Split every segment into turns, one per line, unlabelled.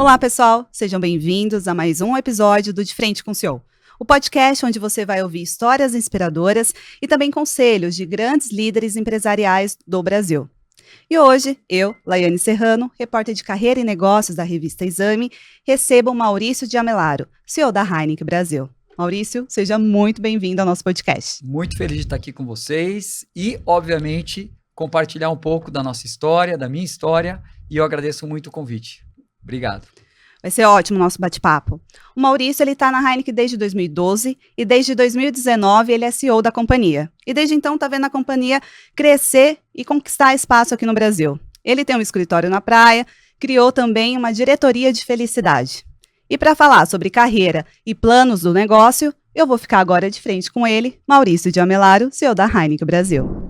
Olá, pessoal! Sejam bem-vindos a mais um episódio do De Frente com o CEO, o podcast onde você vai ouvir histórias inspiradoras e também conselhos de grandes líderes empresariais do Brasil. E hoje, eu, Laiane Serrano, repórter de carreira e negócios da revista Exame, recebo o Maurício de Amelaro, CEO da Heineken Brasil. Maurício, seja muito bem-vindo ao nosso podcast.
Muito feliz de estar aqui com vocês e, obviamente, compartilhar um pouco da nossa história, da minha história, e eu agradeço muito o convite. Obrigado.
Vai ser ótimo o nosso bate-papo. O Maurício está na Heineken desde 2012 e desde 2019 ele é CEO da companhia. E desde então está vendo a companhia crescer e conquistar espaço aqui no Brasil. Ele tem um escritório na praia, criou também uma diretoria de felicidade. E para falar sobre carreira e planos do negócio, eu vou ficar agora de frente com ele, Maurício de Amelaro, CEO da Heineken Brasil.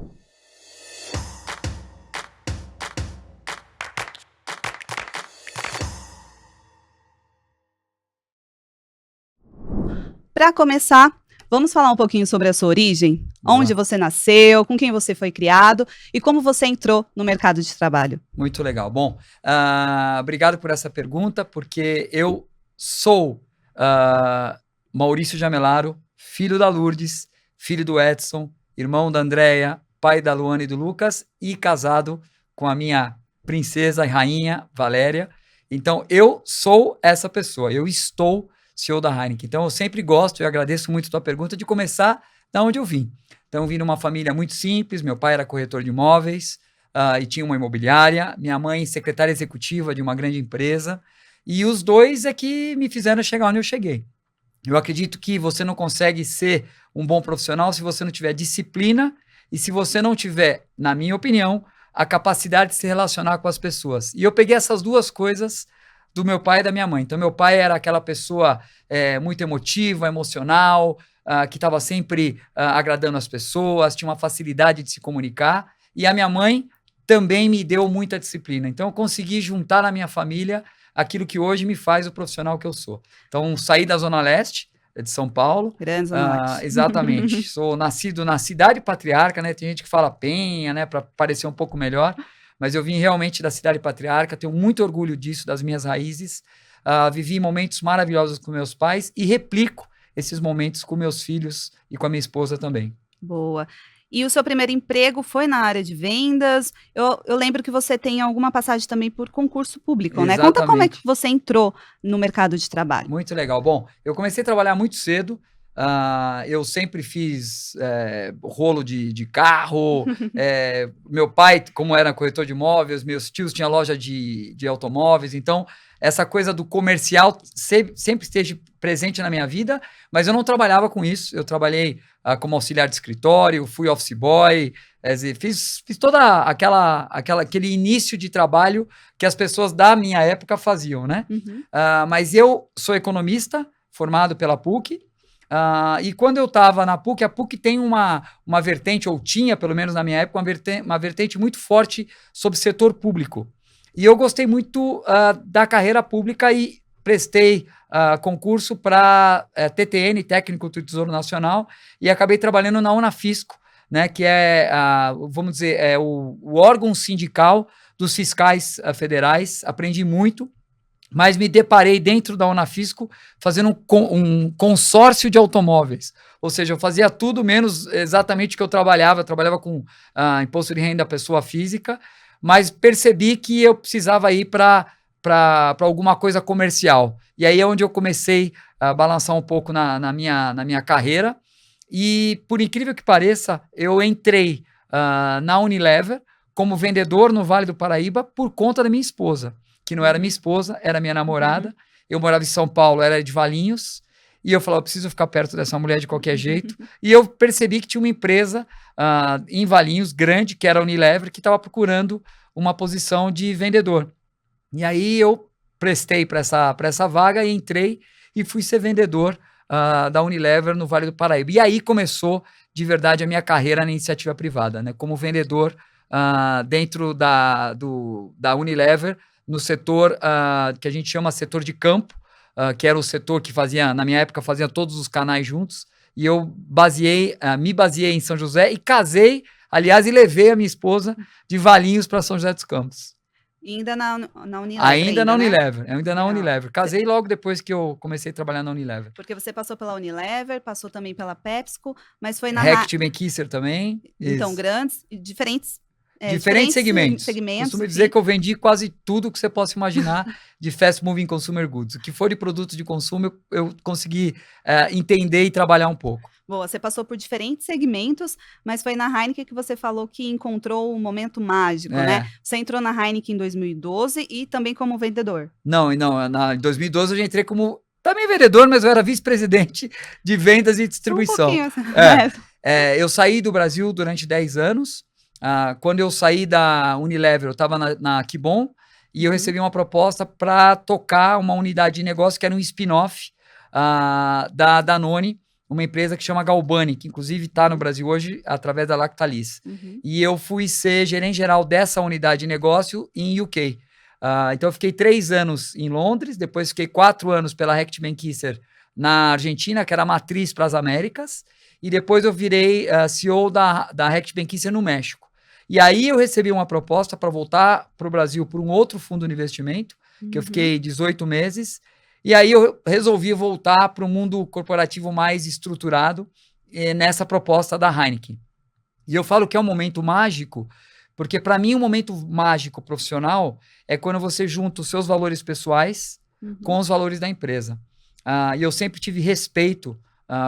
Para começar, vamos falar um pouquinho sobre a sua origem? Onde você nasceu, com quem você foi criado e como você entrou no mercado de trabalho?
Muito legal. Bom, obrigado por essa pergunta, porque eu sou Maurício de Amelaro, filho da Lourdes, filho do Edson, irmão da Andréia, pai da Luana e do Lucas e casado com a minha princesa e rainha Valéria. Então, eu sou essa pessoa, eu estou CEO da Heineken. Então, eu sempre gosto e agradeço muito a tua pergunta de começar da onde eu vim. Então, eu vim de uma família muito simples, meu pai era corretor de imóveis e tinha uma imobiliária, minha mãe secretária executiva de uma grande empresa, e os dois é que me fizeram chegar onde eu cheguei. Eu acredito que você não consegue ser um bom profissional se você não tiver disciplina e se você não tiver, na minha opinião, a capacidade de se relacionar com as pessoas. E eu peguei essas duas coisas do meu pai e da minha mãe. Então, meu pai era aquela pessoa muito emotiva, emocional, que estava sempre agradando as pessoas, tinha uma facilidade de se comunicar. E a minha mãe também me deu muita disciplina. Então, eu consegui juntar na minha família aquilo que hoje me faz o profissional que eu sou. Então, saí da Zona Leste de São Paulo.
Grande Zona Norte.
Exatamente. Sou nascido na cidade patriarca, né? Tem gente que fala Penha, né? Para parecer um pouco melhor. Mas eu vim realmente da cidade patriarca, tenho muito orgulho disso, das minhas raízes. Vivi momentos maravilhosos com meus pais e replico esses momentos com meus filhos e com a minha esposa também.
Boa. E o seu primeiro emprego foi na área de vendas. Eu lembro que você tem alguma passagem também por concurso público, né?
Exatamente.
Conta como é que você entrou no mercado de trabalho.
Muito legal. Bom, eu comecei a trabalhar muito cedo. Eu sempre fiz rolo de carro. Meu pai, como era corretor de imóveis, meus tios tinham loja de automóveis. Então, essa coisa do comercial sempre esteve presente na minha vida, mas eu não trabalhava com isso. Eu trabalhei como auxiliar de escritório, fui office boy, fiz toda aquele início de trabalho que as pessoas da minha época faziam, né?
Uhum.
Mas eu sou economista, formado pela PUC, e quando eu estava na PUC, a PUC tem uma vertente, ou tinha, pelo menos na minha época, uma vertente muito forte sobre setor público. E eu gostei muito da carreira pública e prestei concurso para TTN, Técnico do Tesouro Nacional, e acabei trabalhando na Unafisco, né, que é, vamos dizer, o órgão sindical dos fiscais federais. Aprendi muito, mas me deparei dentro da Unafisco fazendo um consórcio de automóveis. Ou seja, eu fazia tudo menos exatamente o que eu trabalhava. Eu trabalhava com imposto de renda da pessoa física, mas percebi que eu precisava ir para alguma coisa comercial. E aí é onde eu comecei a balançar um pouco na minha carreira. E, por incrível que pareça, eu entrei na Unilever como vendedor no Vale do Paraíba por conta da minha esposa, que não era minha esposa, era minha namorada. Uhum. Eu morava em São Paulo, era de Valinhos, e eu falava, eu preciso ficar perto dessa mulher de qualquer jeito. E eu percebi que tinha uma empresa em Valinhos, grande, que era a Unilever, que estava procurando uma posição de vendedor. E aí eu prestei para essa vaga e entrei e fui ser vendedor da Unilever no Vale do Paraíba. E aí começou, de verdade, a minha carreira na iniciativa privada, né? Como vendedor dentro da Unilever, no setor que a gente chama setor de campo, que era o setor que fazia, na minha época, fazia todos os canais juntos, e eu me baseei em São José e casei, aliás, e levei a minha esposa de Valinhos para São José dos Campos.
Ainda na Unilever.
Ainda na
né?
Unilever, ainda na
Legal.
Unilever. Casei logo depois que eu comecei a trabalhar na Unilever.
Porque você passou pela Unilever, passou também pela PepsiCo, mas foi na
Reckitt Benckiser também.
então
isso.
grandes, diferentes
Diferentes segmentos. Costumo dizer
enfim.
que eu vendi quase tudo que você possa imaginar de fast moving consumer goods. O que for de produto de consumo, eu consegui entender e trabalhar um pouco.
Boa, você passou por diferentes segmentos, mas foi na Heineken que você falou que encontrou um momento mágico, né? Você entrou na Heineken em 2012 e também como vendedor.
Não, em 2012 eu já entrei como também vendedor, mas eu era vice-presidente de vendas e distribuição.
Um pouquinho.
Eu saí do Brasil durante 10 anos. Quando eu saí da Unilever, eu estava na Kibon e eu recebi uma proposta para tocar uma unidade de negócio que era um spin-off da Danone, uma empresa que chama Galbani, que inclusive está no Brasil hoje através da Lactalis. E eu fui ser gerente geral dessa unidade de negócio em UK. Então eu fiquei 3 anos em Londres, depois fiquei 4 anos pela Reckitt Benckiser na Argentina, que era a matriz para as Américas, e depois eu virei CEO da Reckitt Benckiser no México. E aí eu recebi uma proposta para voltar para o Brasil por um outro fundo de investimento, que eu fiquei 18 meses, e aí eu resolvi voltar para o mundo corporativo mais estruturado nessa proposta da Heineken. E eu falo que é um momento mágico, porque para mim um momento mágico profissional é quando você junta os seus valores pessoais com os valores da empresa. E eu sempre tive respeito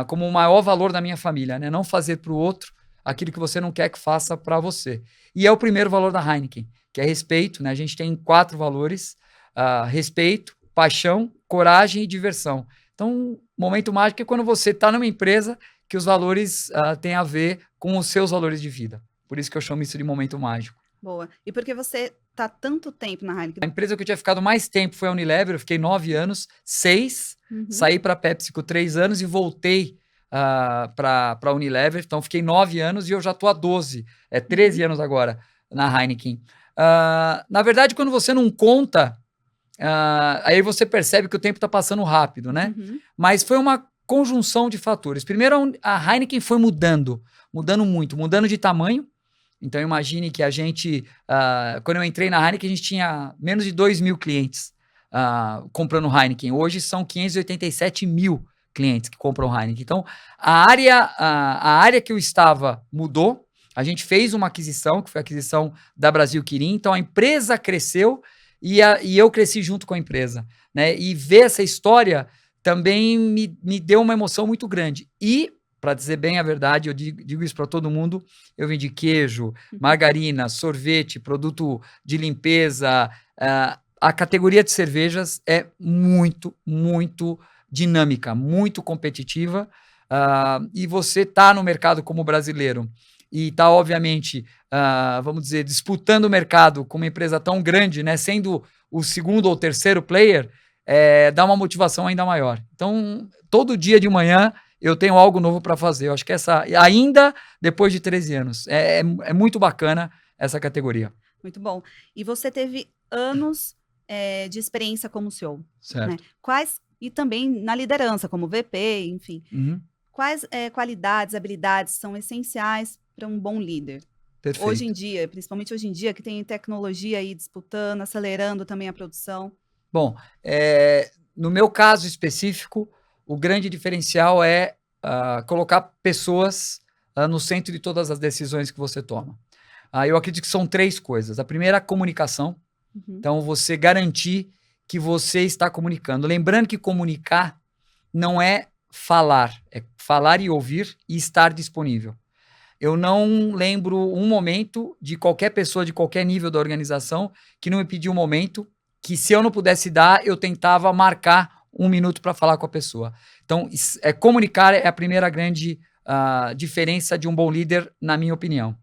como o maior valor da minha família, né? Não fazer para o outro aquilo que você não quer que faça para você. E é o primeiro valor da Heineken, que é respeito, né? A gente tem 4 valores, respeito, paixão, coragem e diversão. Então, momento mágico é quando você está numa empresa que os valores têm a ver com os seus valores de vida. Por isso que eu chamo isso de momento mágico.
Boa. E por que você está tanto tempo na Heineken?
A empresa que eu tinha ficado mais tempo foi a Unilever, eu fiquei 9 anos, 6, saí para a PepsiCo 3 anos e voltei para a Unilever, então fiquei 9 anos e eu já estou há 12, 13 anos agora na Heineken. Na verdade, quando você não conta, aí você percebe que o tempo está passando rápido, né? Mas foi uma conjunção de fatores. Primeiro, a Heineken foi mudando muito, mudando de tamanho. Então, imagine que a gente, quando eu entrei na Heineken, a gente tinha menos de 2.000 clientes comprando Heineken. Hoje são 587 mil clientes que compram Heineken. Então, a área que eu estava mudou. A gente fez uma aquisição, que foi a aquisição da Brasil Kirin. Então, a empresa cresceu e eu cresci junto com a empresa, né? E ver essa história também me deu uma emoção muito grande. E, para dizer bem a verdade, eu digo isso para todo mundo, eu vendi queijo, margarina, sorvete, produto de limpeza. A categoria de cervejas é muito, muito dinâmica, muito competitiva. E você está no mercado como brasileiro e está, obviamente, vamos dizer, disputando o mercado com uma empresa tão grande, né, sendo o segundo ou terceiro player, dá uma motivação ainda maior. Então, todo dia de manhã eu tenho algo novo para fazer. Eu acho que ainda depois de 13 anos, é muito bacana essa categoria.
Muito bom. E você teve anos de experiência como CEO.
Certo.
Né? E também na liderança, como VP, enfim. Quais qualidades, habilidades são essenciais para um bom líder?
Perfeito.
Hoje em dia, principalmente hoje em dia, que tem tecnologia aí disputando, acelerando também a produção.
Bom, no meu caso específico, o grande diferencial é colocar pessoas no centro de todas as decisões que você toma. Eu acredito que são 3 coisas. A primeira é a comunicação. Então, você garantir que você está comunicando. Lembrando que comunicar não é falar, é falar e ouvir e estar disponível. Eu não lembro um momento de qualquer pessoa de qualquer nível da organização que não me pediu um momento que, se eu não pudesse dar, eu tentava marcar 1 minuto para falar com a pessoa. Então, comunicar é a primeira grande diferença de um bom líder, na minha opinião.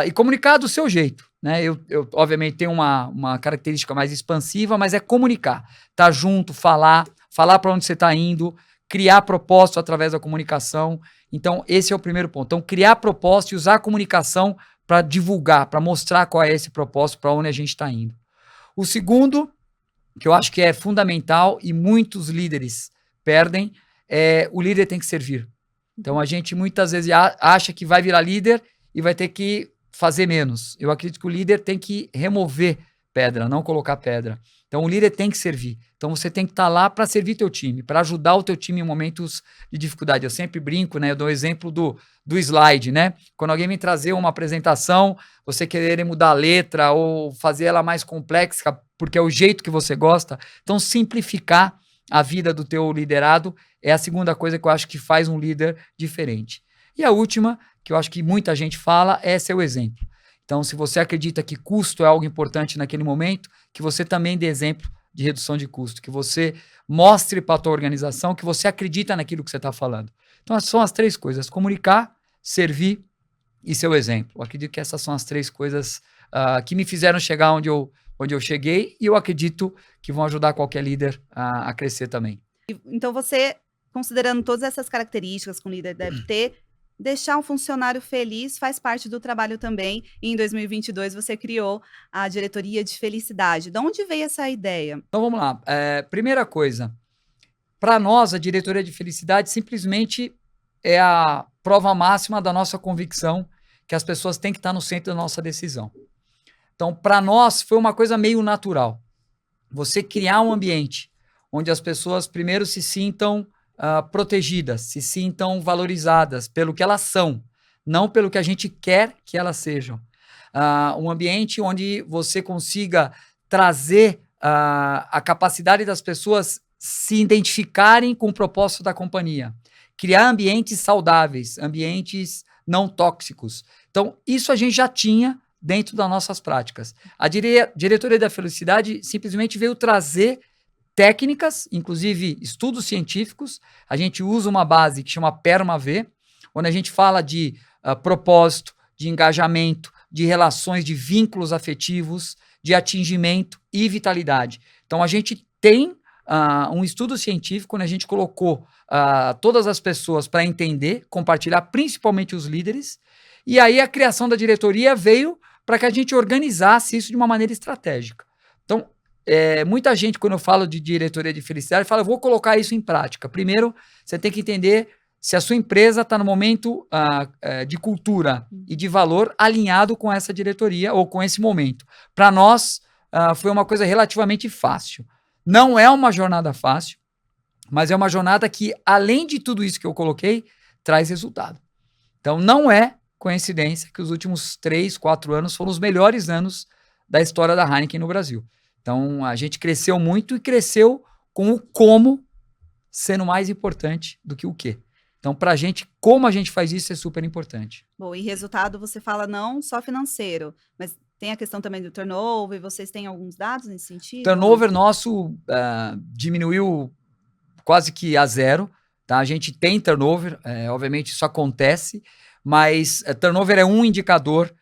E comunicar do seu jeito, né? Eu obviamente, tenho uma característica mais expansiva, mas é comunicar. Tá junto, falar para onde você está indo, criar propósito através da comunicação. Então, esse é o primeiro ponto. Então, criar propósito e usar a comunicação para divulgar, para mostrar qual é esse propósito, para onde a gente está indo. O segundo, que eu acho que é fundamental e muitos líderes perdem, o líder tem que servir. Então, a gente muitas vezes acha que vai virar líder e vai ter que fazer menos. Eu acredito que o líder tem que remover pedra, não colocar pedra. Então, o líder tem que servir. Então, você tem que estar lá para servir teu time, para ajudar o teu time em momentos de dificuldade. Eu sempre brinco, né? Eu dou o exemplo do slide, né? Quando alguém me trazer uma apresentação, você querer mudar a letra ou fazer ela mais complexa, porque é o jeito que você gosta. Então, simplificar a vida do teu liderado é a segunda coisa que eu acho que faz um líder diferente. E a última, que eu acho que muita gente fala, é ser o exemplo. Então, se você acredita que custo é algo importante naquele momento, que você também dê exemplo de redução de custo, que você mostre para a tua organização que você acredita naquilo que você está falando. Então, são as 3 coisas: comunicar, servir e ser o exemplo. Eu acredito que essas são as 3 coisas que me fizeram chegar onde eu cheguei, e eu acredito que vão ajudar qualquer líder a crescer também.
Então, você, considerando todas essas características que um líder deve ter, deixar um funcionário feliz faz parte do trabalho também. E em 2022 você criou a diretoria de felicidade. De onde veio essa ideia?
Então vamos lá. Primeira coisa, para nós a diretoria de felicidade simplesmente é a prova máxima da nossa convicção que as pessoas têm que estar no centro da nossa decisão. Então, para nós foi uma coisa meio natural. Você criar um ambiente onde as pessoas primeiro se sintam protegidas, se sintam valorizadas pelo que elas são, não pelo que a gente quer que elas sejam. Um ambiente onde você consiga trazer a capacidade das pessoas se identificarem com o propósito da companhia. Criar ambientes saudáveis, ambientes não tóxicos. Então, isso a gente já tinha dentro das nossas práticas. A diretoria da felicidade simplesmente veio trazer técnicas, inclusive estudos científicos. A gente usa uma base que chama PERMA-V, onde a gente fala de propósito, de engajamento, de relações, de vínculos afetivos, de atingimento e vitalidade. Então, a gente tem um estudo científico onde a gente colocou todas as pessoas para entender, compartilhar, principalmente os líderes, e aí a criação da diretoria veio para que a gente organizasse isso de uma maneira estratégica. Então, muita gente, quando eu falo de diretoria de felicidade, fala: eu vou colocar isso em prática. Primeiro, você tem que entender se a sua empresa está no momento de cultura e de valor alinhado com essa diretoria ou com esse momento. Para nós, foi uma coisa relativamente fácil. Não é uma jornada fácil, mas é uma jornada que, além de tudo isso que eu coloquei, traz resultado. Então, não é coincidência que os últimos 3, 4 anos foram os melhores anos da história da Heineken no Brasil. Então, a gente cresceu muito e cresceu com o como sendo mais importante do que o quê. Então, para a gente, como a gente faz isso é super importante.
Bom, e resultado você fala não só financeiro, mas tem a questão também do turnover. Vocês têm alguns dados nesse sentido?
Turnover nosso diminuiu quase que a 0. Tá? A gente tem turnover, obviamente isso acontece, mas turnover é um indicador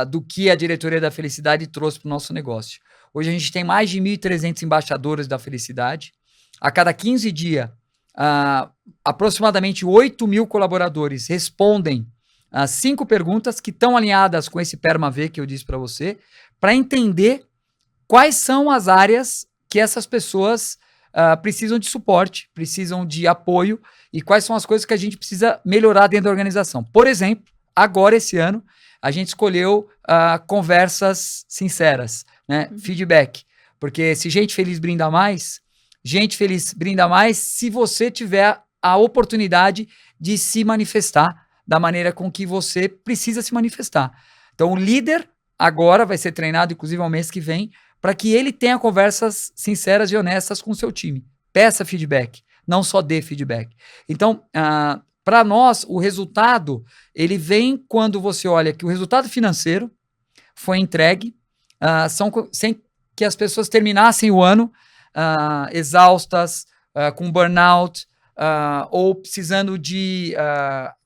do que a diretoria da felicidade trouxe para o nosso negócio. Hoje a gente tem mais de 1.300 embaixadores da felicidade. A cada 15 dias, aproximadamente 8.000 colaboradores respondem 5 perguntas que estão alinhadas com esse PERMA-V que eu disse para você, para entender quais são as áreas que essas pessoas precisam de suporte, precisam de apoio e quais são as coisas que a gente precisa melhorar dentro da organização. Por exemplo, agora esse ano, a gente escolheu conversas sinceras, né? Feedback. Porque se gente feliz brinda mais se você tiver a oportunidade de se manifestar da maneira com que você precisa se manifestar. Então, o líder agora vai ser treinado, inclusive ao mês que vem, para que ele tenha conversas sinceras e honestas com o seu time. Peça feedback, não só dê feedback. Então, para nós, o resultado, ele vem quando você olha que o resultado financeiro foi entregue, sem que as pessoas terminassem o ano exaustas, com burnout, ou precisando de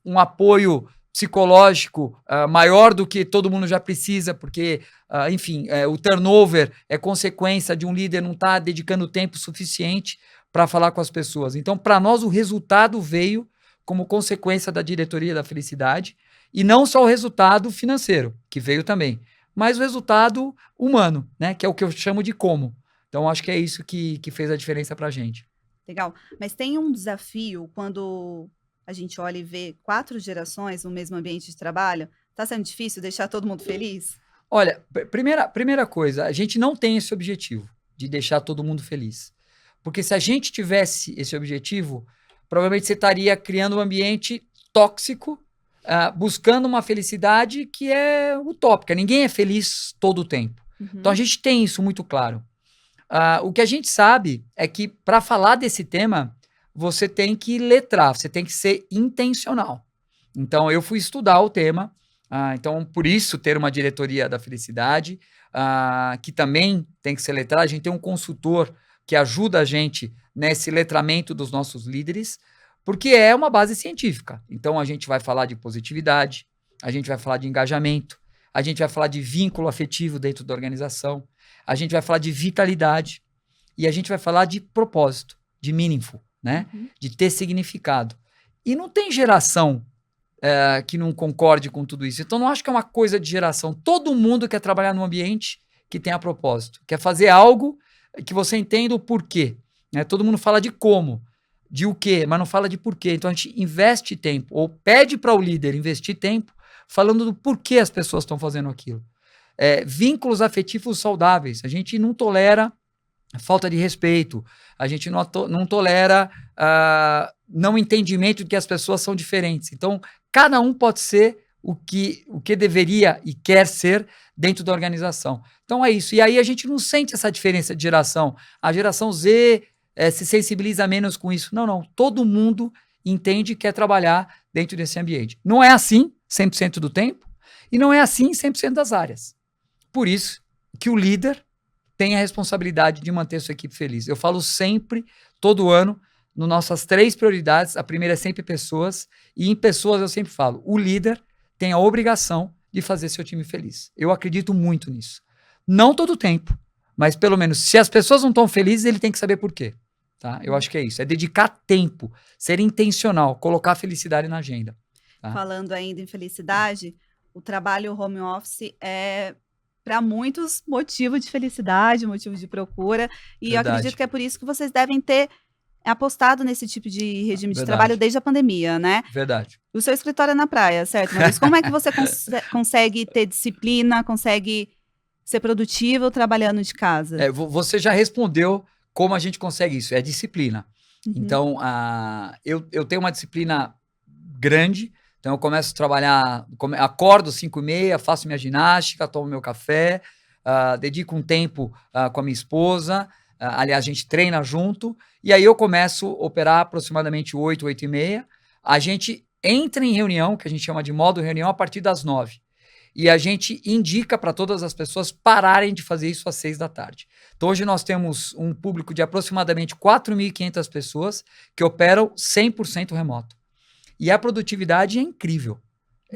um apoio psicológico maior do que todo mundo já precisa, porque, enfim, o turnover é consequência de um líder não estar dedicando tempo suficiente para falar com as pessoas. Então, para nós, o resultado veio como consequência da diretoria da felicidade, e não só o resultado financeiro, que veio também, mas o resultado humano, né, que é o que eu chamo de como. Então, acho que é isso que fez a diferença para a gente.
Legal. Mas tem um desafio quando a gente olha e vê 4 gerações no mesmo ambiente de trabalho? Está sendo difícil deixar todo mundo feliz?
Olha, primeira coisa, a gente não tem esse objetivo de deixar todo mundo feliz. Porque se a gente tivesse esse objetivo, provavelmente você estaria criando um ambiente tóxico, buscando uma felicidade que é utópica. Ninguém é feliz todo o tempo. Então a gente tem isso muito claro. O que a gente sabe é que para falar desse tema, você tem que letrar, você tem que ser intencional. Então eu fui estudar o tema, então por isso ter uma diretoria da felicidade, que também tem que ser letrada. A gente tem um consultor que ajuda a gente nesse letramento dos nossos líderes, porque é uma base científica. Então a gente vai falar de positividade, a gente vai falar de engajamento, a gente vai falar de vínculo afetivo dentro da organização, a gente vai falar de vitalidade e a gente vai falar de propósito, de meaningful, né? De ter significado. E não tem geração que não concorde com tudo isso. Então não acho que é uma coisa de geração. Todo mundo quer trabalhar num ambiente que tenha propósito, quer fazer algo que você entenda o porquê. Né? Todo mundo fala de como, de o quê, mas não fala de porquê. Então a gente investe tempo, ou pede para o líder investir tempo, falando do porquê as pessoas estão fazendo aquilo. Vínculos afetivos saudáveis. A gente não tolera falta de respeito, a gente não tolera não entendimento de que as pessoas são diferentes. Então, cada um pode ser o que deveria e quer ser dentro da organização. Então é isso. E aí a gente não sente essa diferença de geração. A geração Z se sensibiliza menos com isso. Não. Todo mundo entende e quer trabalhar dentro desse ambiente. Não é assim 100% do tempo e não é assim em 100% das áreas. Por isso que o líder tem a responsabilidade de manter sua equipe feliz. Eu falo sempre, todo ano, nas nossas 3 prioridades. A primeira é sempre pessoas, e em pessoas eu sempre falo, o líder tem a obrigação de fazer seu time feliz. Eu acredito muito nisso. Não todo o tempo, mas pelo menos, se as pessoas não estão felizes, ele tem que saber por quê. Tá? Eu acho que é isso, é dedicar tempo, ser intencional, colocar a felicidade na agenda. Tá?
Falando ainda em felicidade, o trabalho home office é, para muitos, motivo de felicidade, motivo de procura, e eu acredito que é por isso que vocês devem ter apostado nesse tipo de regime de trabalho desde a pandemia, né?
Verdade.
O seu escritório é na praia, certo? Mas como é que você consegue ter disciplina, consegue ser produtivo trabalhando de casa?
Você já respondeu como a gente consegue isso, é disciplina. Então, eu tenho uma disciplina grande, então eu começo a trabalhar, acordo 5h30, faço minha ginástica, tomo meu café, dedico um tempo com a minha esposa, aliás, a gente treina junto, e aí eu começo a operar aproximadamente 8h30. A gente entra em reunião, que a gente chama de modo reunião, a partir das 9h. E a gente indica para todas as pessoas pararem de fazer isso às 6h. Então hoje nós temos um público de aproximadamente 4.500 pessoas que operam 100% remoto. E a produtividade é incrível,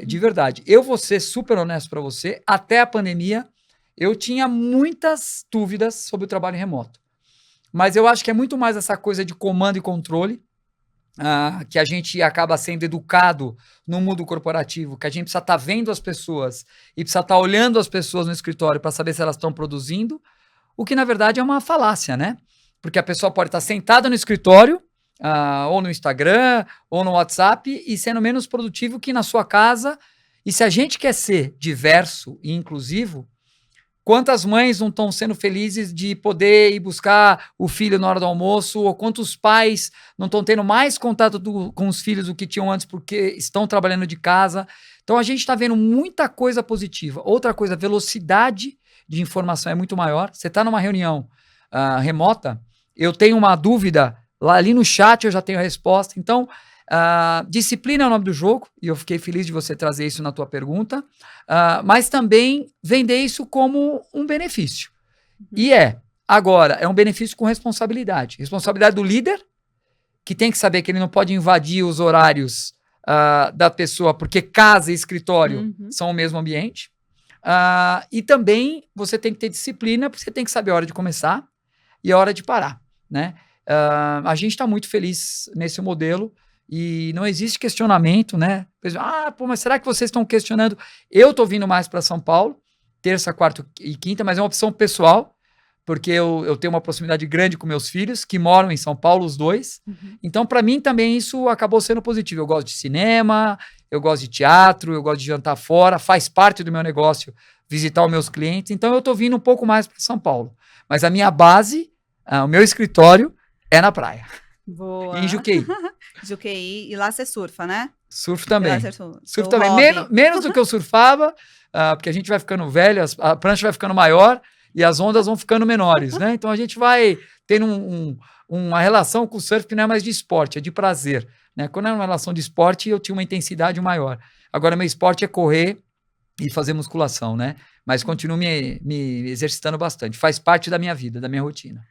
de verdade. Eu vou ser super honesto para você, até a pandemia eu tinha muitas dúvidas sobre o trabalho remoto. Mas eu acho que é muito mais essa coisa de comando e controle, que a gente acaba sendo educado no mundo corporativo, que a gente precisa estar vendo as pessoas e precisa estar olhando as pessoas no escritório para saber se elas estão produzindo, o que na verdade é uma falácia, né? Porque a pessoa pode estar sentada no escritório, ou no Instagram, ou no WhatsApp, e sendo menos produtivo que na sua casa. E se a gente quer ser diverso e inclusivo, quantas mães não estão sendo felizes de poder ir buscar o filho na hora do almoço, ou quantos pais não estão tendo mais contato com os filhos do que tinham antes porque estão trabalhando de casa. Então a gente está vendo muita coisa positiva. Outra coisa, a velocidade de informação é muito maior. Você está numa reunião remota, eu tenho uma dúvida, lá ali no chat eu já tenho a resposta. Então, disciplina é o nome do jogo, e eu fiquei feliz de você trazer isso na tua pergunta, mas também vender isso como um benefício. E agora, é um benefício com responsabilidade. Responsabilidade do líder, que tem que saber que ele não pode invadir os horários da pessoa, porque casa e escritório são o mesmo ambiente. E também você tem que ter disciplina, porque você tem que saber a hora de começar e a hora de parar, né? A gente está muito feliz nesse modelo e não existe questionamento, né? Mas será que vocês estão questionando? Eu estou vindo mais para São Paulo, terça, quarta e quinta, mas é uma opção pessoal, porque eu tenho uma proximidade grande com meus filhos, que moram em São Paulo, os dois. Então, para mim, também isso acabou sendo positivo. Eu gosto de cinema, eu gosto de teatro, eu gosto de jantar fora, faz parte do meu negócio visitar os meus clientes. Então, eu estou vindo um pouco mais para São Paulo. Mas a minha base, o meu escritório, é na praia.
Boa.
Em Juqueí.
Juqueí. E lá você surfa, né?
Surfo também.
E lá você surfa.
Surfo também. Menos do que eu surfava, porque a gente vai ficando velho, a prancha vai ficando maior e as ondas vão ficando menores, né? Então a gente vai tendo uma relação com o surf que não é mais de esporte, é de prazer, né? Quando era uma relação de esporte, eu tinha uma intensidade maior. Agora, meu esporte é correr e fazer musculação, né? Mas continuo me exercitando bastante. Faz parte da minha vida, da minha rotina.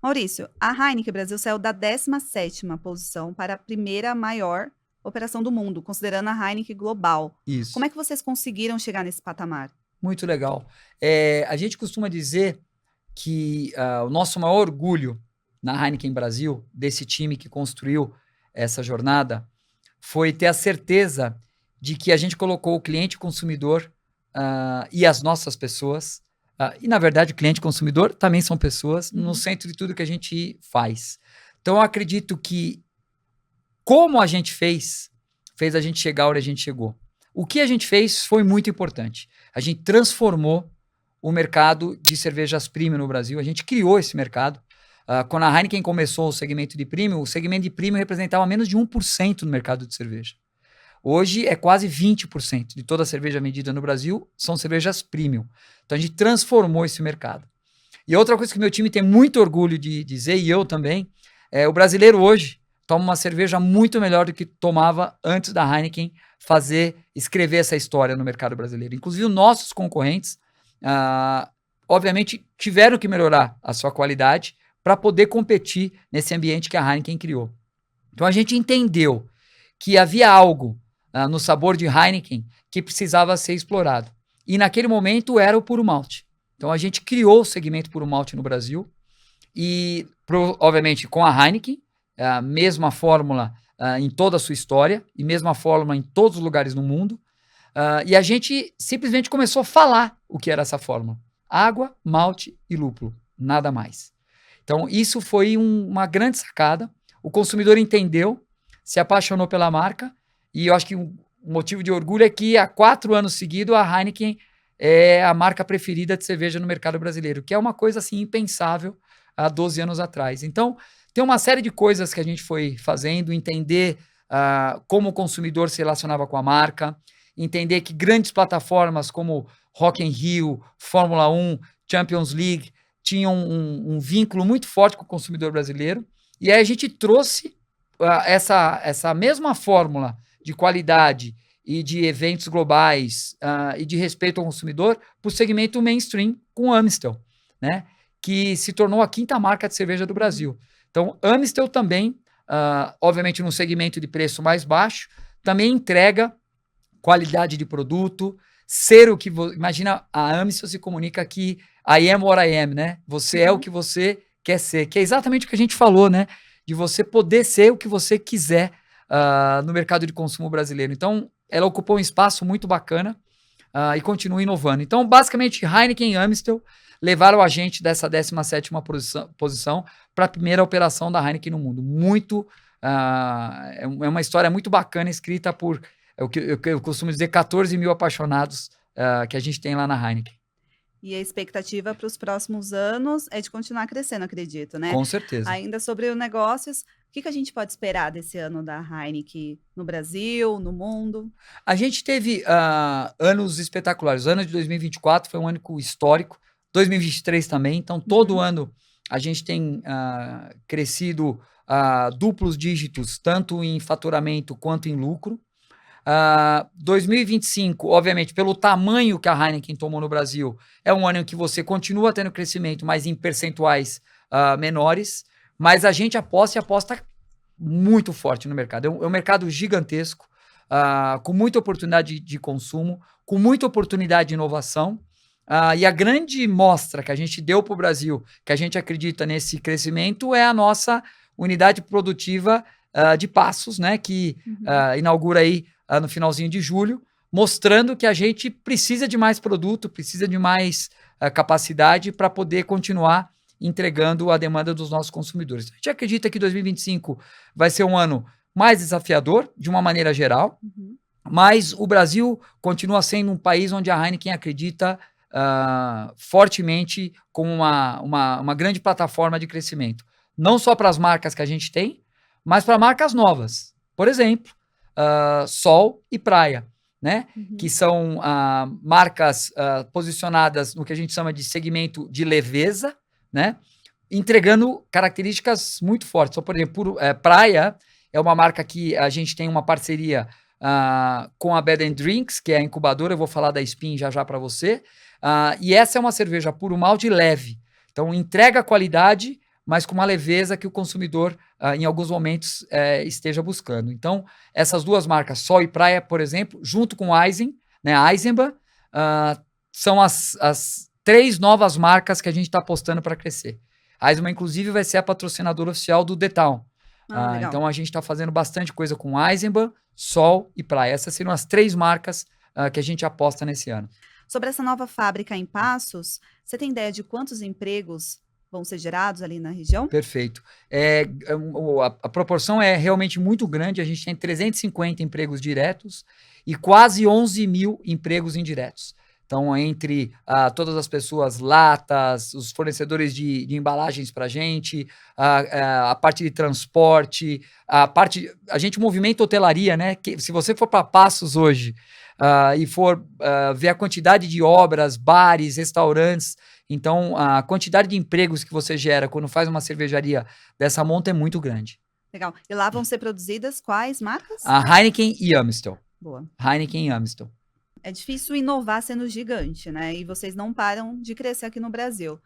Maurício, a Heineken Brasil saiu da 17ª posição para a primeira maior operação do mundo, considerando a Heineken global.
Isso.
Como é que vocês conseguiram chegar nesse patamar?
Muito legal. A gente costuma dizer que o nosso maior orgulho na Heineken Brasil, desse time que construiu essa jornada, foi ter a certeza de que a gente colocou o cliente consumidor e as nossas pessoas, e na verdade o cliente consumidor também são pessoas, no centro de tudo que a gente faz. Então eu acredito que como a gente fez a gente chegar onde a gente chegou. O que a gente fez foi muito importante. A gente transformou o mercado de cervejas premium no Brasil. A gente criou esse mercado. Quando a Heineken começou o segmento de premium, o segmento de premium representava menos de 1% no mercado de cerveja. Hoje é quase 20% de toda a cerveja vendida no Brasil são cervejas premium. Então a gente transformou esse mercado. E outra coisa que meu time tem muito orgulho de dizer, e eu também, o brasileiro hoje toma uma cerveja muito melhor do que tomava antes da Heineken escrever essa história no mercado brasileiro. Inclusive, os nossos concorrentes, obviamente, tiveram que melhorar a sua qualidade para poder competir nesse ambiente que a Heineken criou. Então, a gente entendeu que havia algo no sabor de Heineken que precisava ser explorado. E, naquele momento, era o puro malte. Então, a gente criou o segmento puro malte no Brasil e, obviamente, com a Heineken, a mesma fórmula em toda a sua história e mesma fórmula em todos os lugares no mundo. E a gente simplesmente começou a falar o que era essa fórmula. Água, malte e lúpulo, nada mais. Então, isso foi uma grande sacada. O consumidor entendeu, se apaixonou pela marca e eu acho que um motivo de orgulho é que há 4 anos seguidos a Heineken é a marca preferida de cerveja no mercado brasileiro, que é uma coisa assim impensável há 12 anos atrás. Então, tem uma série de coisas que a gente foi fazendo, entender como o consumidor se relacionava com a marca, entender que grandes plataformas como Rock in Rio, Fórmula 1, Champions League tinham um vínculo muito forte com o consumidor brasileiro. E aí a gente trouxe essa mesma fórmula de qualidade e de eventos globais e de respeito ao consumidor para o segmento mainstream com o Amstel, né? Que se tornou a 5ª marca de cerveja do Brasil. Então, Amstel também, obviamente num segmento de preço mais baixo, também entrega qualidade de produto, ser o que... Imagina, a Amstel se comunica que I am what I am, né? Você é o que você quer ser, que é exatamente o que a gente falou, né? De você poder ser o que você quiser no mercado de consumo brasileiro. Então, ela ocupou um espaço muito bacana e continua inovando. Então, basicamente, Heineken e Amstel levaram a gente dessa 17ª posição para a primeira operação da Heineken no mundo. É uma história muito bacana, escrita por, o que eu costumo dizer, 14 mil apaixonados que a gente tem lá na Heineken.
E a expectativa para os próximos anos é de continuar crescendo, acredito, né?
Com certeza.
Ainda sobre os negócios, o que a gente pode esperar desse ano da Heineken no Brasil, no mundo?
A gente teve anos espetaculares. O ano de 2024 foi um ano histórico. 2023 também. Então, todo ano a gente tem crescido duplos dígitos, tanto em faturamento quanto em lucro. 2025, obviamente, pelo tamanho que a Heineken tomou no Brasil, é um ano em que você continua tendo crescimento, mas em percentuais menores. Mas a gente aposta muito forte no mercado. É um mercado gigantesco, com muita oportunidade de consumo, com muita oportunidade de inovação. E a grande mostra que a gente deu para o Brasil, que a gente acredita nesse crescimento, é a nossa unidade produtiva de Passos, né, que inaugura aí no finalzinho de julho, mostrando que a gente precisa de mais produto, precisa de mais capacidade para poder continuar entregando a demanda dos nossos consumidores. A gente acredita que 2025 vai ser um ano mais desafiador, de uma maneira geral, mas o Brasil continua sendo um país onde a Heineken acredita fortemente como uma grande plataforma de crescimento. Não só para as marcas que a gente tem, mas para marcas novas. Por exemplo, Sol e Praia, né? Que são marcas posicionadas no que a gente chama de segmento de leveza, né? Entregando características muito fortes. Então, por exemplo, Praia é uma marca que a gente tem uma parceria com a Bed & Drinks, que é a incubadora, eu vou falar da Spin já para você, e essa é uma cerveja puro malte leve, então entrega qualidade, mas com uma leveza que o consumidor, em alguns momentos, esteja buscando. Então, essas duas marcas, Sol e Praia, por exemplo, junto com Eisen, né, a Eisenbahn, são as 3 novas marcas que a gente está apostando para crescer. A Eisenbahn, inclusive, vai ser a patrocinadora oficial do The Town. Então, a gente está fazendo bastante coisa com Eisenbahn, Sol e Praia. Essas seriam as 3 marcas que a gente aposta nesse ano.
Sobre essa nova fábrica em Passos, você tem ideia de quantos empregos vão ser gerados ali na região?
Perfeito. A proporção é realmente muito grande. A gente tem 350 empregos diretos e quase 11 mil empregos indiretos. Então, entre todas as pessoas, latas, os fornecedores de embalagens para a gente, a parte de transporte, a gente movimenta hotelaria, né? Que, se você for para Passos hoje e for ver a quantidade de obras, bares, restaurantes, então a quantidade de empregos que você gera quando faz uma cervejaria dessa monta é muito grande.
Legal. E lá vão ser produzidas quais marcas?
A Heineken e Amstel.
Boa.
Heineken e Amstel.
É difícil inovar sendo gigante, né? E vocês não param de crescer aqui no Brasil.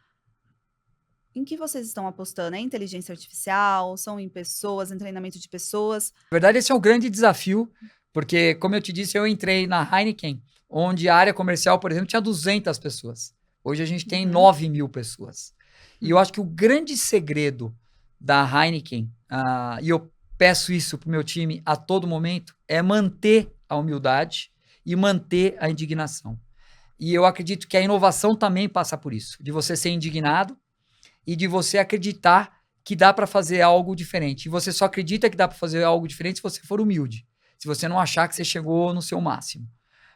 Em que vocês estão apostando? É inteligência artificial? São em pessoas, em treinamento de pessoas?
Na verdade, esse é um grande desafio, porque, como eu te disse, eu entrei na Heineken, onde a área comercial, por exemplo, tinha 200 pessoas. Hoje a gente tem 9 mil pessoas. E eu acho que o grande segredo da Heineken, e eu peço isso para o meu time a todo momento, é manter a humildade e manter a indignação. E eu acredito que a inovação também passa por isso, de você ser indignado e de você acreditar que dá para fazer algo diferente. E você só acredita que dá para fazer algo diferente se você for humilde, se você não achar que você chegou no seu máximo.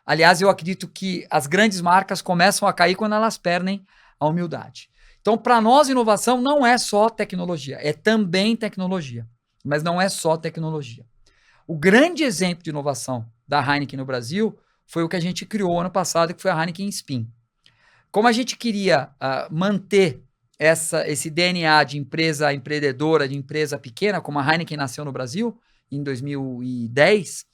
Aliás, eu acredito que as grandes marcas começam a cair quando elas perdem a humildade. Então, para nós, inovação não é só tecnologia, é também tecnologia, mas não é só tecnologia. O grande exemplo de inovação da Heineken no Brasil foi o que a gente criou ano passado, que foi a Heineken Spin. Como a gente queria manter esse DNA de empresa empreendedora, de empresa pequena, como a Heineken nasceu no Brasil, em 2010,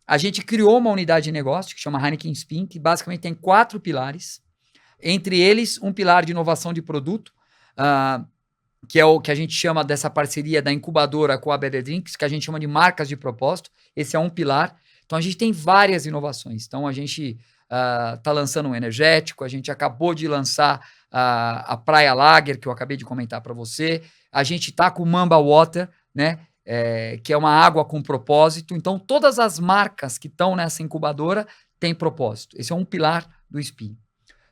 a gente criou uma unidade de negócio que chama Heineken Spin, que basicamente tem 4 pilares, entre eles um pilar de inovação de produto, que é o que a gente chama dessa parceria da incubadora com a Bed & Drinks, que a gente chama de marcas de propósito. Esse é um pilar. Então, a gente tem várias inovações. Então, a gente está lançando um energético, a gente acabou de lançar a Praia Lager, que eu acabei de comentar para você. A gente está com o Mamba Water, né? Que é uma água com propósito. Então, todas as marcas que estão nessa incubadora têm propósito. Esse é um pilar do Spin.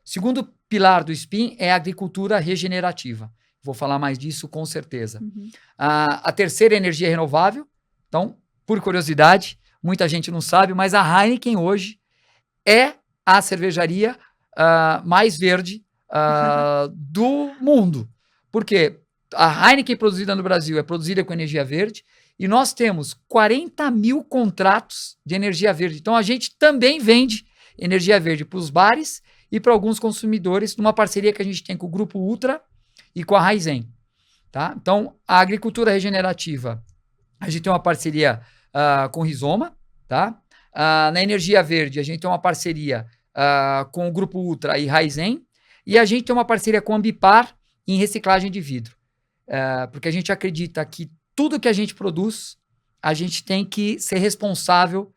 Segundo pilar do Spin é a agricultura regenerativa. Vou falar mais disso com certeza. A terceira é energia renovável. Então, por curiosidade, muita gente não sabe, mas a Heineken hoje é a cervejaria mais verde do mundo. Por quê? A Heineken produzida no Brasil é produzida com energia verde e nós temos 40 mil contratos de energia verde. Então, a gente também vende energia verde para os bares e para alguns consumidores, numa parceria que a gente tem com o Grupo Ultra e com a Raizen. Tá? Então, a agricultura regenerativa, a gente tem uma parceria com o Rizoma. Tá? Na energia verde, a gente tem uma parceria com o Grupo Ultra e Raizen. E a gente tem uma parceria com a Ambipar em reciclagem de vidro. Porque a gente acredita que tudo que a gente produz, a gente tem que ser responsável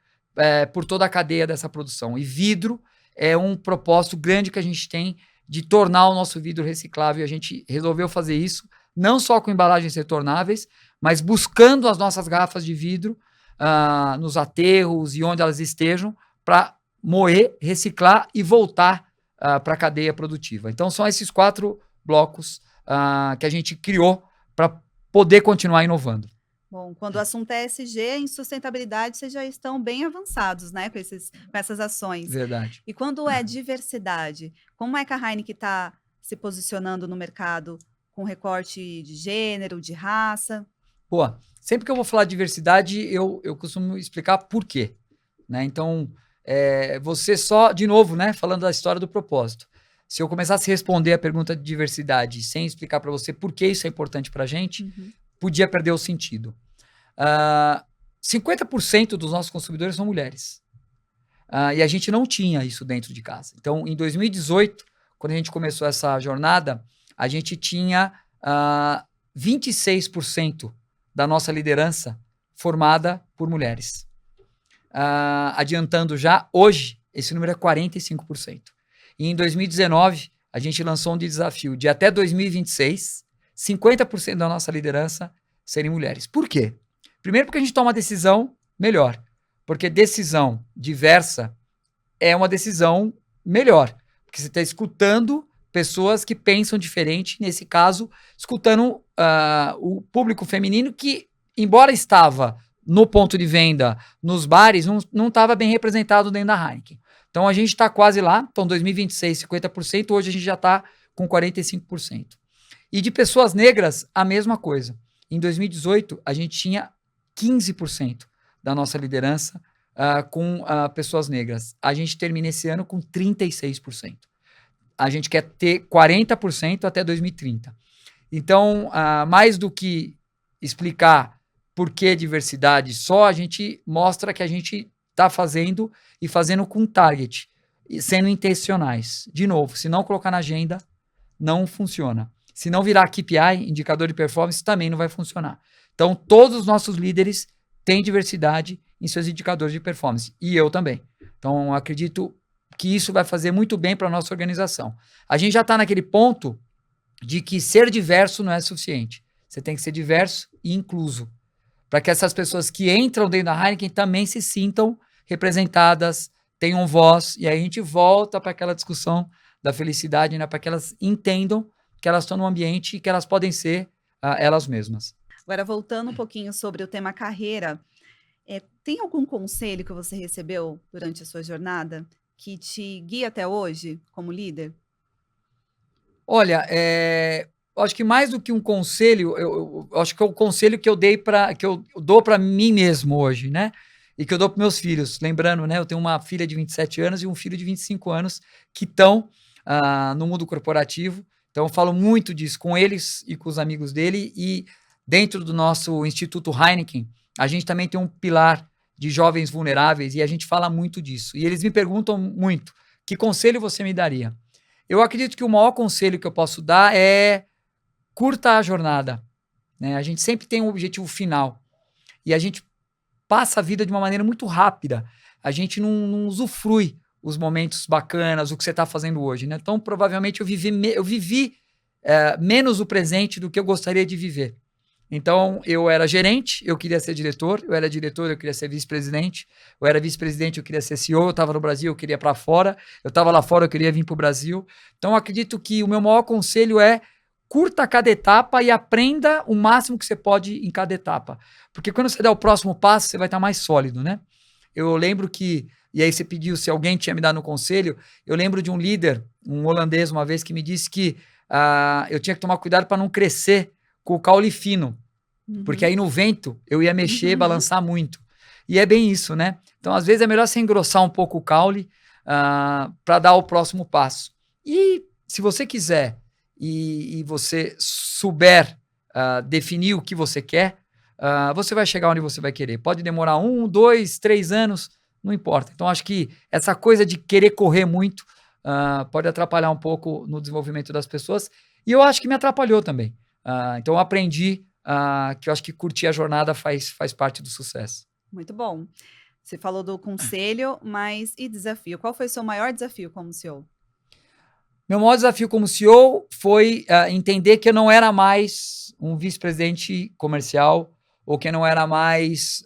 por toda a cadeia dessa produção. E vidro é um propósito grande que a gente tem de tornar o nosso vidro reciclável. E a gente resolveu fazer isso, não só com embalagens retornáveis, mas buscando as nossas garrafas de vidro nos aterros e onde elas estejam, para moer, reciclar e voltar para a cadeia produtiva. Então, são esses 4 blocos que a gente criou para poder continuar inovando.
Bom, quando o assunto é ESG, em sustentabilidade, vocês já estão bem avançados, né, com essas ações.
Verdade.
E quando é diversidade, como é que a Heineken está se posicionando no mercado com recorte de gênero, de raça?
Pô, sempre que eu vou falar de diversidade, eu costumo explicar por quê, né? Então, você só, de novo, né, falando da história do propósito. Se eu começasse a responder a pergunta de diversidade sem explicar para você por que isso é importante para a gente, podia perder o sentido. 50% dos nossos consumidores são mulheres. E a gente não tinha isso dentro de casa. Então, em 2018, quando a gente começou essa jornada, a gente tinha 26% da nossa liderança formada por mulheres. Adiantando já, hoje, esse número é 45%. E em 2019, a gente lançou um desafio de até 2026, 50% da nossa liderança serem mulheres. Por quê? Primeiro porque a gente toma uma decisão melhor. Porque decisão diversa é uma decisão melhor. Porque você está escutando pessoas que pensam diferente, nesse caso, escutando o público feminino que, embora estava no ponto de venda, nos bares, não estava bem representado dentro da Heineken. Então, a gente está quase lá. Então, 2026, 50%. Hoje, a gente já está com 45%. E de pessoas negras, a mesma coisa. Em 2018, a gente tinha 15% da nossa liderança com pessoas negras. A gente termina esse ano com 36%. A gente quer ter 40% até 2030. Então, mais do que explicar por que diversidade só, a gente mostra que a gente está fazendo e fazendo com target, sendo intencionais. De novo, se não colocar na agenda, não funciona. Se não virar KPI, indicador de performance, também não vai funcionar. Então, todos os nossos líderes têm diversidade em seus indicadores de performance. E eu também. Então, acredito que isso vai fazer muito bem para a nossa organização. A gente já está naquele ponto de que ser diverso não é suficiente. Você tem que ser diverso e incluso. Para que essas pessoas que entram dentro da Heineken também se sintam representadas, tenham voz. E aí a gente volta para aquela discussão da felicidade, né? Para que elas entendam que elas estão no ambiente e que elas podem ser elas mesmas.
Agora, voltando um pouquinho sobre o tema carreira, tem algum conselho que você recebeu durante a sua jornada que te guia até hoje como líder?
Olha, acho que mais do que um conselho, eu acho que é o conselho que eu dou para mim mesmo hoje, né? E que eu dou para meus filhos. Lembrando, né? Eu tenho uma filha de 27 anos e um filho de 25 anos que estão no mundo corporativo. Então, eu falo muito disso com eles e com os amigos dele. E dentro do nosso Instituto Heineken, a gente também tem um pilar de jovens vulneráveis e a gente fala muito disso. E eles me perguntam muito, que conselho você me daria? Eu acredito que o maior conselho que eu posso dar é curta a jornada, né? A gente sempre tem um objetivo final e a gente passa a vida de uma maneira muito rápida. A gente não usufrui os momentos bacanas, o que você está fazendo hoje, né? Então, provavelmente, eu vivi menos o presente do que eu gostaria de viver. Então, eu era gerente, eu queria ser diretor, eu era diretor, eu queria ser vice-presidente, eu era vice-presidente, eu queria ser CEO, eu estava no Brasil, eu queria ir para fora, eu estava lá fora, eu queria vir para o Brasil. Então, eu acredito que o meu maior conselho é curta cada etapa e aprenda o máximo que você pode em cada etapa. Porque quando você der o próximo passo, você vai estar mais sólido, né? Eu lembro que, e aí você pediu se alguém tinha me dado um conselho, eu lembro de um líder, um holandês uma vez, que me disse que eu tinha que tomar cuidado para não crescer com o caule fino. Porque aí no vento eu ia mexer, balançar muito. E é bem isso, né? Então, às vezes, é melhor você engrossar um pouco o caule para dar o próximo passo. E se você quiser e você souber definir o que você quer, você vai chegar onde você vai querer. Pode demorar 1, 2, 3 anos, não importa. Então, acho que essa coisa de querer correr muito pode atrapalhar um pouco no desenvolvimento das pessoas. E eu acho que me atrapalhou também. Então, eu aprendi que eu acho que curtir a jornada faz parte do sucesso.
Muito bom. Você falou do conselho, mas e desafio? Qual foi o seu maior desafio como CEO?
Meu maior desafio como CEO foi entender que eu não era mais um vice-presidente comercial, ou que eu não era mais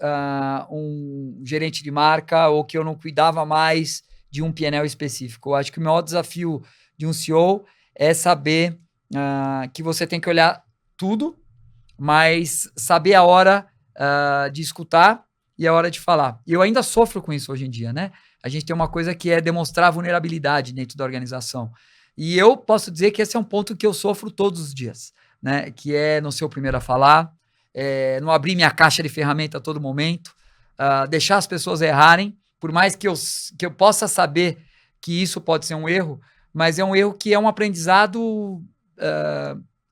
um gerente de marca, ou que eu não cuidava mais de um P&L específico. Eu acho que o maior desafio de um CEO é saber que você tem que olhar tudo, mas saber a hora de escutar e a hora de falar. E eu ainda sofro com isso hoje em dia, né? A gente tem uma coisa que é demonstrar vulnerabilidade dentro da organização. E eu posso dizer que esse é um ponto que eu sofro todos os dias, né? Que é não ser o primeiro a falar, não abrir minha caixa de ferramenta a todo momento, deixar as pessoas errarem, por mais que eu possa saber que isso pode ser um erro, mas é um erro que é um aprendizado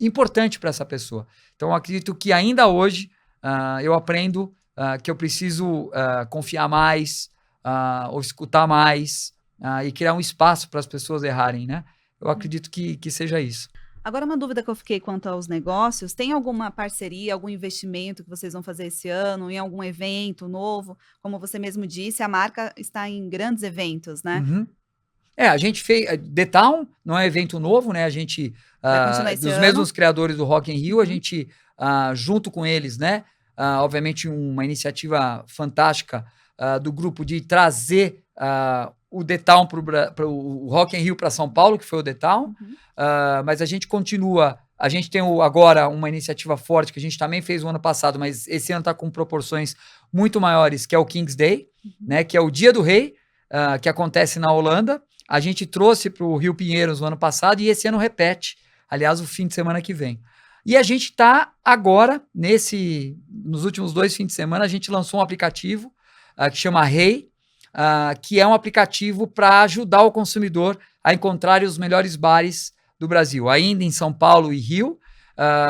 importante para essa pessoa. Então, eu acredito que ainda hoje eu aprendo que eu preciso confiar mais, ou escutar mais, e criar um espaço para as pessoas errarem, né? Eu acredito que seja isso.
Agora, uma dúvida que eu fiquei quanto aos negócios, tem alguma parceria, algum investimento que vocês vão fazer esse ano, em algum evento novo? Como você mesmo disse, a marca está em grandes eventos, né?
Uhum. A gente fez. The Town não é evento novo, né? A gente,
Vai continuar esse
dos
ano?
mesmos criadores do Rock in Rio, a gente, junto com eles, né? Obviamente, uma iniciativa fantástica do grupo de trazer o The Town para o Rock in Rio para São Paulo, que foi o The Town. Mas a gente continua. A gente tem agora uma iniciativa forte que a gente também fez o ano passado, mas esse ano está com proporções muito maiores, que é o King's Day, né? Que é o Dia do Rei, que acontece na Holanda. A gente trouxe para o Rio Pinheiros no ano passado e esse ano repete, aliás, o fim de semana que vem. E a gente está agora, nos últimos 2 fins de semana, a gente lançou um aplicativo que chama Rei, que é um aplicativo para ajudar o consumidor a encontrar os melhores bares do Brasil, ainda em São Paulo e Rio,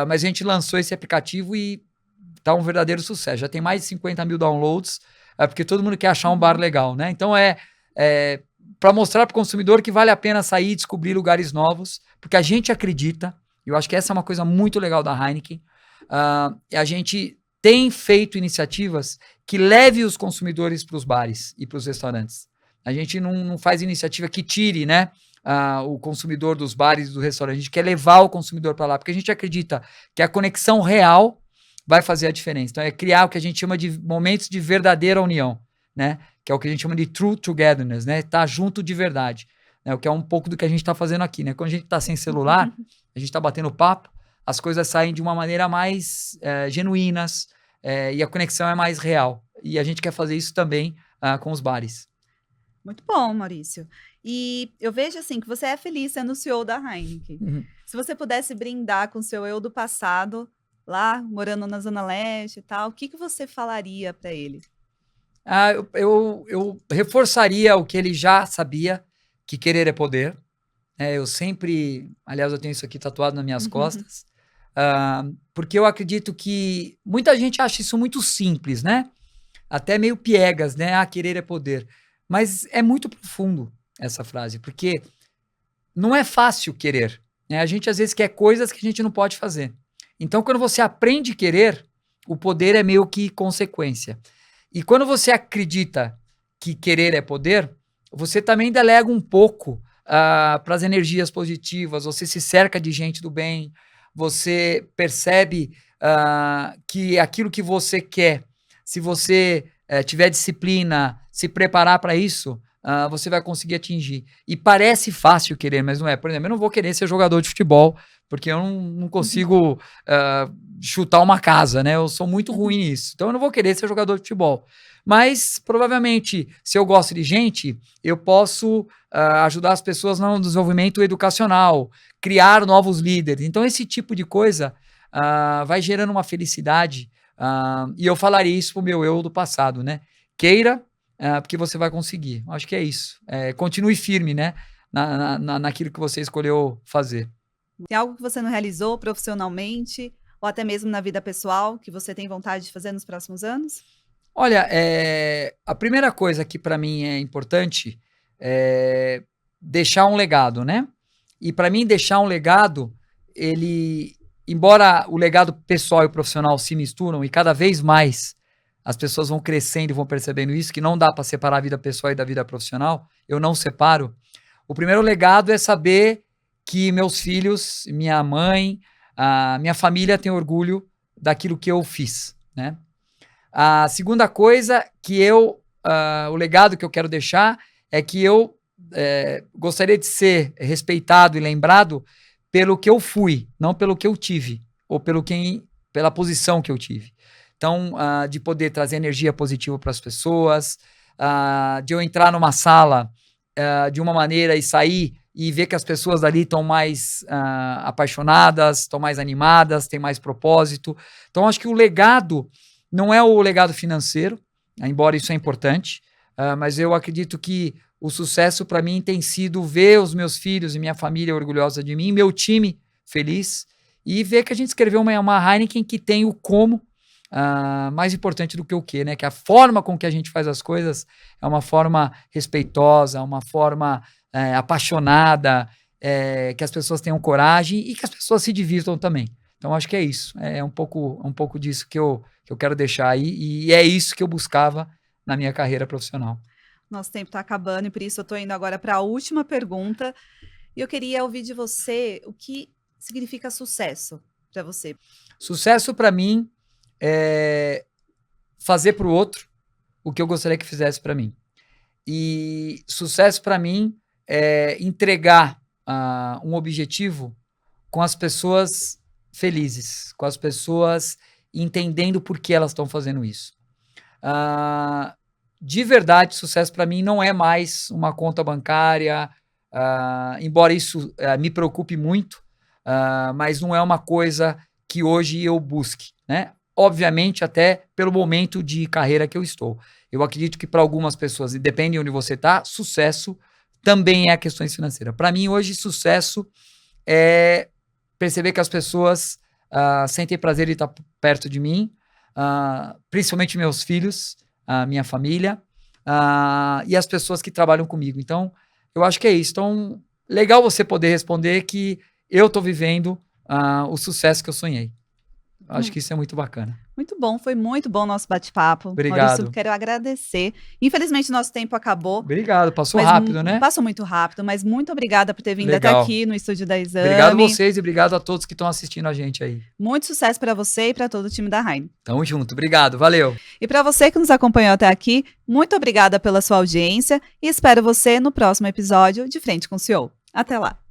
mas a gente lançou esse aplicativo e está um verdadeiro sucesso. Já tem mais de 50 mil downloads, porque todo mundo quer achar um bar legal, né? Então para mostrar para o consumidor que vale a pena sair e descobrir lugares novos, porque a gente acredita, eu acho que essa é uma coisa muito legal da Heineken, a gente tem feito iniciativas que leve os consumidores para os bares e para os restaurantes. A gente não faz iniciativa que tire, né, o consumidor dos bares e do restaurante. A gente quer levar o consumidor para lá, porque a gente acredita que a conexão real vai fazer a diferença. Então, é criar o que a gente chama de momentos de verdadeira união, né? Que é o que a gente chama de true togetherness, né? Tá junto de verdade, né? O que é um pouco do que a gente está fazendo aqui, né? Quando a gente está sem celular, a gente está batendo papo, as coisas saem de uma maneira mais genuínas e a conexão é mais real. E a gente quer fazer isso também com os bares.
Muito bom, Maurício. E eu vejo assim que você é feliz sendo o CEO da Heineken.
Uhum.
Se você pudesse brindar com o seu eu do passado, lá morando na Zona Leste e tal, o que você falaria para ele?
Eu reforçaria o que ele já sabia, que querer é poder. Eu sempre, aliás, eu tenho isso aqui tatuado nas minhas costas, porque eu acredito que muita gente acha isso muito simples, né? Até meio piegas, né? Querer é poder. Mas é muito profundo essa frase, porque não é fácil querer, né? A gente às vezes quer coisas que a gente não pode fazer. Então, quando você aprende a querer, o poder é meio que consequência. E quando você acredita que querer é poder, você também delega um pouco para as energias positivas, você se cerca de gente do bem, você percebe que aquilo que você quer, se você tiver disciplina, se preparar para isso, você vai conseguir atingir. E parece fácil querer, mas não é. Por exemplo, eu não vou querer ser jogador de futebol, porque eu não consigo chutar uma casa, né? Eu sou muito ruim nisso. Então eu não vou querer ser jogador de futebol. Mas, provavelmente, se eu gosto de gente, eu posso ajudar as pessoas no desenvolvimento educacional, criar novos líderes. Então, esse tipo de coisa vai gerando uma felicidade. E eu falaria isso pro meu eu do passado, né? Queira, porque você vai conseguir. Acho que é isso. Continue firme, né? Naquilo que você escolheu fazer.
Tem algo que você não realizou profissionalmente, ou até mesmo na vida pessoal, que você tem vontade de fazer nos próximos anos?
Olha, a primeira coisa que para mim é importante é deixar um legado, né? E para mim deixar um legado, embora o legado pessoal e o profissional se misturam e cada vez mais as pessoas vão crescendo e vão percebendo isso, que não dá para separar a vida pessoal e da vida profissional, eu não separo. O primeiro legado é saber que meus filhos, minha mãe, minha família tem orgulho daquilo que eu fiz, né? A segunda coisa o legado que eu quero deixar é que eu gostaria de ser respeitado e lembrado pelo que eu fui, não pelo que eu tive, ou pela posição que eu tive. Então, de poder trazer energia positiva para as pessoas, de eu entrar numa sala de uma maneira e sair e ver que as pessoas dali estão mais apaixonadas, estão mais animadas, têm mais propósito. Então, acho que o legado não é o legado financeiro, embora isso é importante, mas eu acredito que o sucesso para mim tem sido ver os meus filhos e minha família orgulhosa de mim, meu time feliz, e ver que a gente escreveu uma Heineken que tem o como mais importante do que o que, né? Que a forma com que a gente faz as coisas é uma forma respeitosa, uma forma apaixonada, que as pessoas tenham coragem e que as pessoas se divirtam também. Então, acho que é isso. É um pouco disso que eu quero deixar aí, e é isso que eu buscava na minha carreira profissional.
Nosso tempo está acabando e por isso eu estou indo agora para a última pergunta. E eu queria ouvir de você o que significa sucesso para você.
Sucesso para mim é fazer para o outro o que eu gostaria que fizesse para mim. E sucesso para mim é entregar um objetivo com as pessoas felizes, com as pessoas entendendo por que elas estão fazendo isso. De verdade, sucesso para mim não é mais uma conta bancária, embora isso me preocupe muito, mas não é uma coisa que hoje eu busque, né? Obviamente, até pelo momento de carreira que eu estou. Eu acredito que para algumas pessoas, e depende de onde você está, sucesso também é questões financeiras. Para mim, hoje, sucesso é perceber que as pessoas sentem prazer em estar perto de mim, principalmente meus filhos, minha família, e as pessoas que trabalham comigo. Então, eu acho que é isso. Então, legal você poder responder que eu estou vivendo o sucesso que eu sonhei. Acho que isso é muito bacana.
Muito bom, foi muito bom o nosso bate-papo.
Obrigado.
Maurício, quero agradecer. Infelizmente, nosso tempo acabou.
Obrigado, passou rápido, né?
Passou muito rápido, mas muito obrigada por ter vindo até aqui no Estúdio da Exame.
Obrigado a vocês e obrigado a todos que estão assistindo a gente aí.
Muito sucesso para você e para todo o time da Heineken.
Tamo junto, obrigado, valeu.
E para você que nos acompanhou até aqui, muito obrigada pela sua audiência e espero você no próximo episódio de Frente com o CEO. Até lá.